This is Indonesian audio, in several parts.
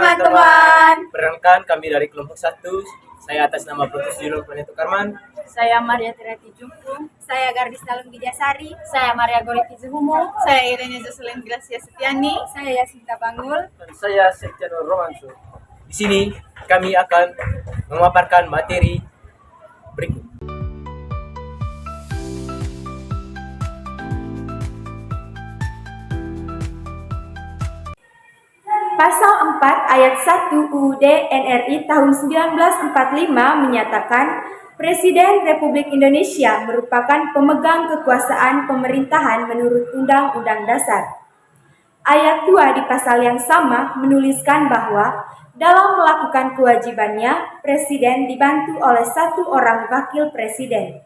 teman-teman. Perkenalkan kami dari kelompok 1. Saya atas nama Prof. Julung Planeto Karman. Saya Maria Tirati Jungkung. Saya Gardis Talung Widjasari. Saya Maria Goriti Zuhumo. Saya Irene Jocelyn Gracia Setiani. Saya Yasinta Bangul. Dan saya Septiano Romanso. Di sini kami akan memaparkan materi berikut. Pasal 4 ayat 1 UUD NRI tahun 1945 menyatakan Presiden Republik Indonesia merupakan pemegang kekuasaan pemerintahan menurut Undang-Undang Dasar. Ayat 2 di pasal yang sama menuliskan bahwa dalam melakukan kewajibannya, Presiden dibantu oleh satu orang wakil Presiden.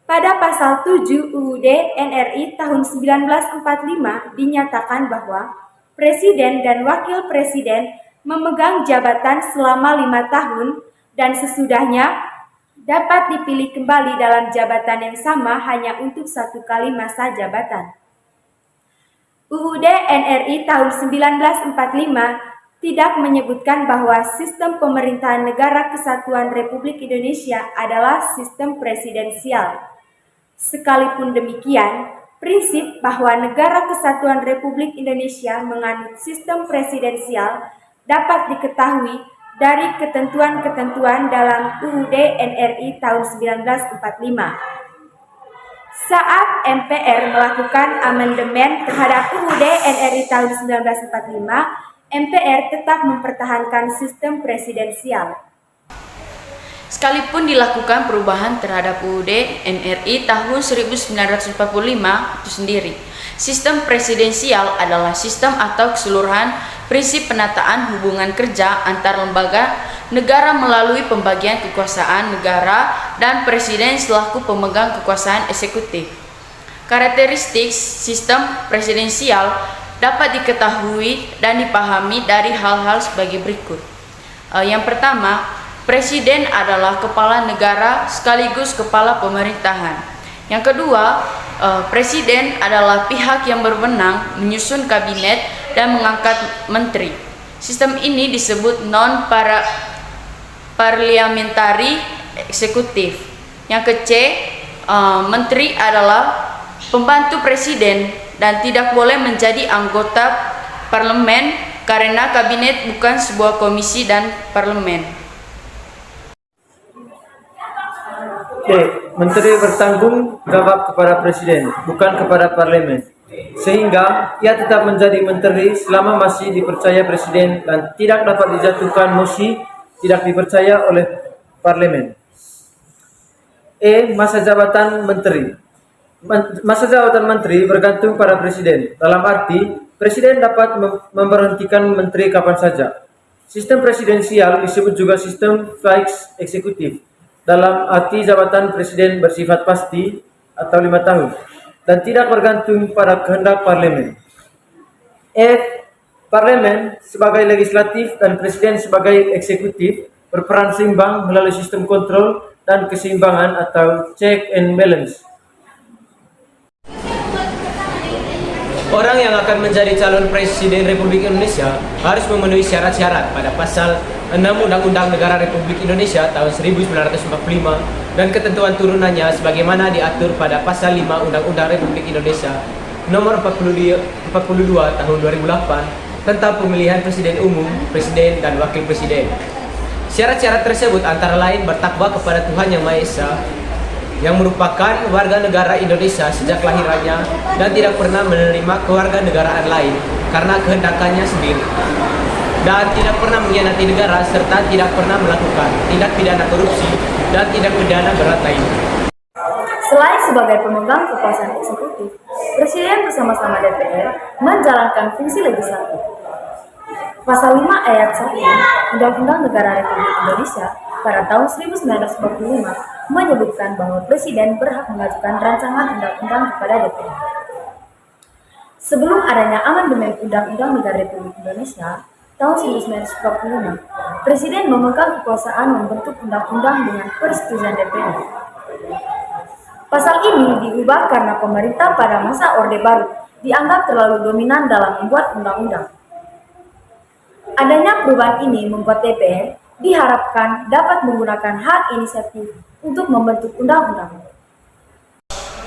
Pada pasal 7 UUD NRI tahun 1945 dinyatakan bahwa Presiden dan Wakil Presiden memegang jabatan selama 5 tahun dan sesudahnya dapat dipilih kembali dalam jabatan yang sama hanya untuk 1 kali masa jabatan. UUD NRI tahun 1945 tidak menyebutkan bahwa sistem pemerintahan Negara Kesatuan Republik Indonesia adalah sistem presidensial. Sekalipun demikian, prinsip bahwa Negara Kesatuan Republik Indonesia menganut sistem presidensial dapat diketahui dari ketentuan-ketentuan dalam UUD NRI tahun 1945. Saat MPR melakukan amandemen terhadap UUD NRI tahun 1945, MPR tetap mempertahankan sistem presidensial. Sekalipun dilakukan perubahan terhadap UUD NRI tahun 1945 itu sendiri, sistem presidensial adalah sistem atau keseluruhan prinsip penataan hubungan kerja antar lembaga negara melalui pembagian kekuasaan negara dan presiden selaku pemegang kekuasaan eksekutif. Karakteristik sistem presidensial dapat diketahui dan dipahami dari hal-hal sebagai berikut. Yang pertama, Presiden adalah kepala negara sekaligus kepala pemerintahan. Yang kedua, Presiden adalah pihak yang berwenang menyusun kabinet dan mengangkat menteri. Sistem ini disebut non-parliamentary eksekutif. Yang menteri adalah pembantu presiden dan tidak boleh menjadi anggota parlemen karena kabinet bukan sebuah komisi dan parlemen. Menteri bertanggung jawab kepada Presiden, bukan kepada Parlemen, sehingga ia tetap menjadi menteri selama masih dipercaya Presiden dan tidak dapat dijatuhkan mosi tidak dipercaya oleh Parlemen. Masa jabatan menteri. Masa jabatan menteri bergantung pada Presiden, dalam arti Presiden dapat memberhentikan menteri kapan saja. Sistem presidensial disebut juga sistem vice eksekutif. Dalam arti jabatan presiden bersifat pasti atau 5 tahun dan tidak bergantung pada kehendak parlemen. Parlemen sebagai legislatif dan presiden sebagai eksekutif berperan seimbang melalui sistem kontrol dan keseimbangan atau check and balance. Orang yang akan menjadi calon Presiden Republik Indonesia harus memenuhi syarat-syarat pada pasal 6 Undang-Undang Negara Republik Indonesia tahun 1945 dan ketentuan turunannya sebagaimana diatur pada pasal 5 Undang-Undang Republik Indonesia nomor 42 tahun 2008 tentang pemilihan Presiden Umum, Presiden, dan Wakil Presiden. Syarat-syarat tersebut antara lain bertakwa kepada Tuhan Yang Maha Esa, yang merupakan warga negara Indonesia sejak lahirannya dan tidak pernah menerima kewarganegaraan lain karena kehendakannya sendiri, dan tidak pernah mengkhianati negara serta tidak pernah melakukan tindak pidana korupsi dan tindak pidana berat lainnya. Selain sebagai pemegang kekuasaan eksekutif, Presiden bersama-sama DPR menjalankan fungsi legislatif. Pasal 5 ayat 1 Undang-Undang Negara Republik Indonesia pada tahun 1945 menyebutkan bahwa Presiden berhak mengajukan rancangan undang-undang kepada DPR. Sebelum adanya amandemen Undang-Undang Negara Republik Indonesia tahun 1945, Presiden memegang kekuasaan membentuk undang-undang dengan persetujuan DPR. Pasal ini diubah karena pemerintah pada masa Orde Baru dianggap terlalu dominan dalam membuat undang-undang. Adanya perubahan ini membuat DPR diharapkan dapat menggunakan hak inisiatif untuk membentuk undang-undang.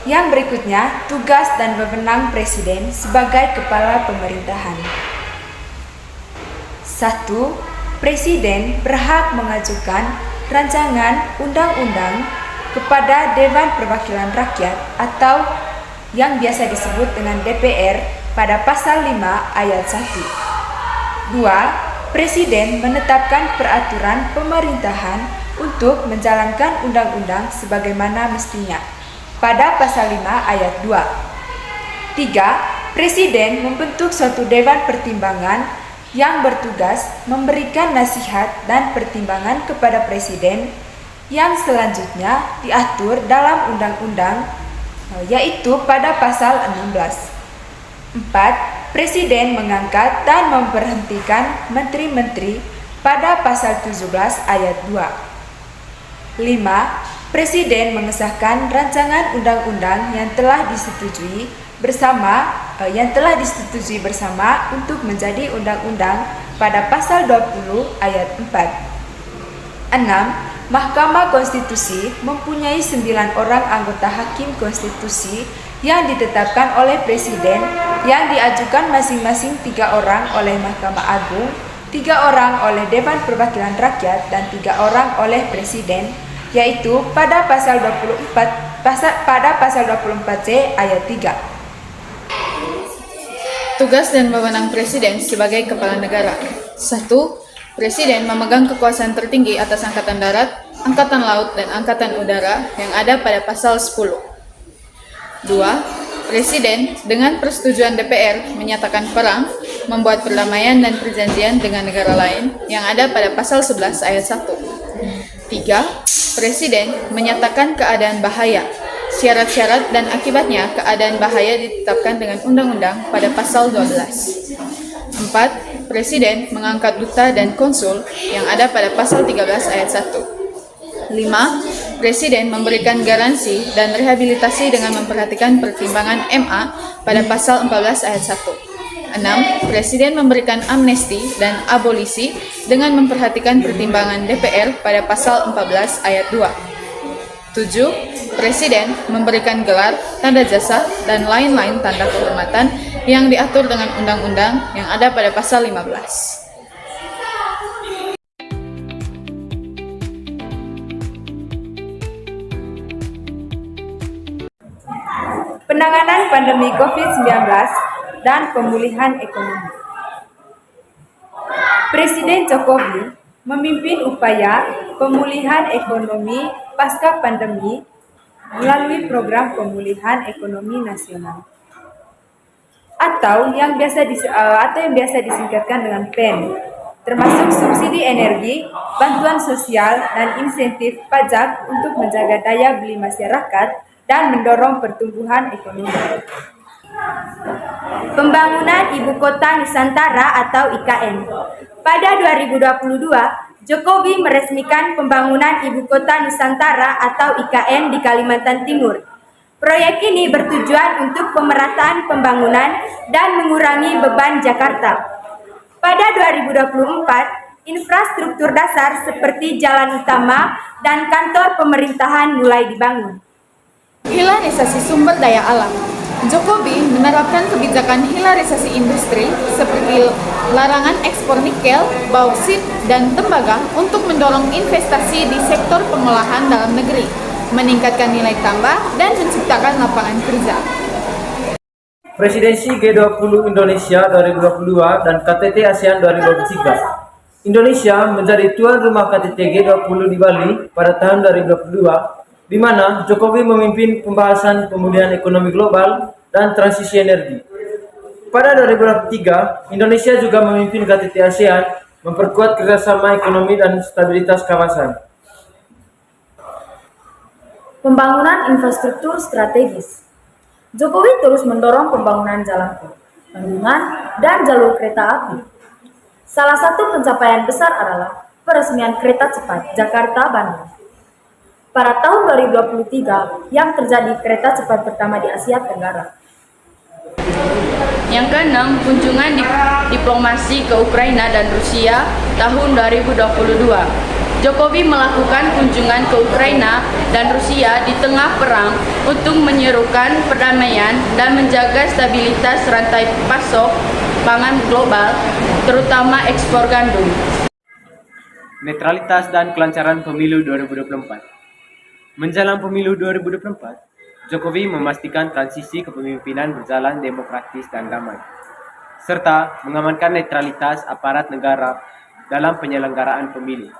Yang berikutnya, tugas dan wewenang Presiden sebagai Kepala Pemerintahan. 1. Presiden berhak mengajukan rancangan undang-undang kepada Dewan Perwakilan Rakyat atau yang biasa disebut dengan DPR pada pasal 5 ayat 1. 2. Presiden menetapkan peraturan pemerintahan untuk menjalankan undang-undang sebagaimana mestinya pada pasal 5 ayat 2. 3. Presiden membentuk suatu dewan pertimbangan yang bertugas memberikan nasihat dan pertimbangan kepada Presiden yang selanjutnya diatur dalam undang-undang, yaitu pada pasal 16. 4. Presiden mengangkat dan memberhentikan menteri-menteri pada pasal 17 ayat 2. 5. Presiden mengesahkan rancangan undang-undang yang telah disetujui bersama untuk menjadi undang-undang pada pasal 20 ayat 4. 6. Mahkamah Konstitusi mempunyai 9 orang anggota hakim konstitusi yang ditetapkan oleh Presiden yang diajukan masing-masing 3 orang oleh Mahkamah Agung, 3 orang oleh Dewan Perwakilan Rakyat, dan 3 orang oleh Presiden, yaitu pada pasal 24C ayat 3. Tugas dan wewenang Presiden sebagai Kepala Negara. 1. Presiden memegang kekuasaan tertinggi atas Angkatan Darat, Angkatan Laut, dan Angkatan Udara yang ada pada pasal 10. 2. Presiden dengan persetujuan DPR menyatakan perang, membuat perdamaian dan perjanjian dengan negara lain yang ada pada pasal 11 ayat 1. 3. Presiden menyatakan keadaan bahaya. Syarat-syarat dan akibatnya keadaan bahaya ditetapkan dengan undang-undang pada pasal 12. 4. Presiden mengangkat duta dan konsul yang ada pada pasal 13 ayat 1. 5. Presiden memberikan garansi dan rehabilitasi dengan memperhatikan pertimbangan MA pada pasal 14 ayat 1. 6. Presiden memberikan amnesti dan abolisi dengan memperhatikan pertimbangan DPR pada pasal 14 ayat 2. 7. Presiden memberikan gelar, tanda jasa, dan lain-lain tanda kehormatan yang diatur dengan undang-undang yang ada pada pasal 15. Penanganan pandemi COVID-19 dan pemulihan ekonomi. Presiden Jokowi memimpin upaya pemulihan ekonomi pasca pandemi melalui program pemulihan ekonomi nasional atau yang biasa disingkatkan dengan PEN, termasuk subsidi energi, bantuan sosial, dan insentif pajak untuk menjaga daya beli masyarakat dan mendorong pertumbuhan ekonomi. Pembangunan Ibu Kota Nusantara atau IKN. Pada 2022, Jokowi meresmikan pembangunan Ibu Kota Nusantara atau IKN di Kalimantan Timur. Proyek ini bertujuan untuk pemerataan pembangunan dan mengurangi beban Jakarta. Pada 2024, infrastruktur dasar seperti jalan utama dan kantor pemerintahan mulai dibangun. Hilarisasi sumber daya alam. Jokowi menerapkan kebijakan hilarisasi industri seperti larangan ekspor nikel, bauksit, dan tembaga untuk mendorong investasi di sektor pengolahan dalam negeri, meningkatkan nilai tambah, dan menciptakan lapangan kerja. Presidensi G20 Indonesia 2022 dan KTT ASEAN 2023. Indonesia menjadi tuan rumah KTT G20 di Bali pada tahun 2022, di mana Jokowi memimpin pembahasan pemulihan ekonomi global dan transisi energi. Pada 2023, Indonesia juga memimpin KTT ASEAN memperkuat kerjasama ekonomi dan stabilitas kawasan. Pembangunan infrastruktur strategis. Jokowi terus mendorong pembangunan jalan tol, bendungan, dan jalur kereta api. Salah satu pencapaian besar adalah peresmian kereta cepat Jakarta-Bandung pada tahun 2023 yang terjadi kereta cepat pertama di Asia Tenggara. Yang keenam, kunjungan diplomasi ke Ukraina dan Rusia tahun 2022. Jokowi melakukan kunjungan ke Ukraina dan Rusia di tengah perang untuk menyerukan perdamaian dan menjaga stabilitas rantai pasok pangan global, terutama ekspor gandum. Netralitas dan kelancaran pemilu 2024. Menjelang pemilu 2024, Jokowi memastikan transisi kepemimpinan berjalan demokratis dan damai, serta mengamankan netralitas aparat negara dalam penyelenggaraan pemilu.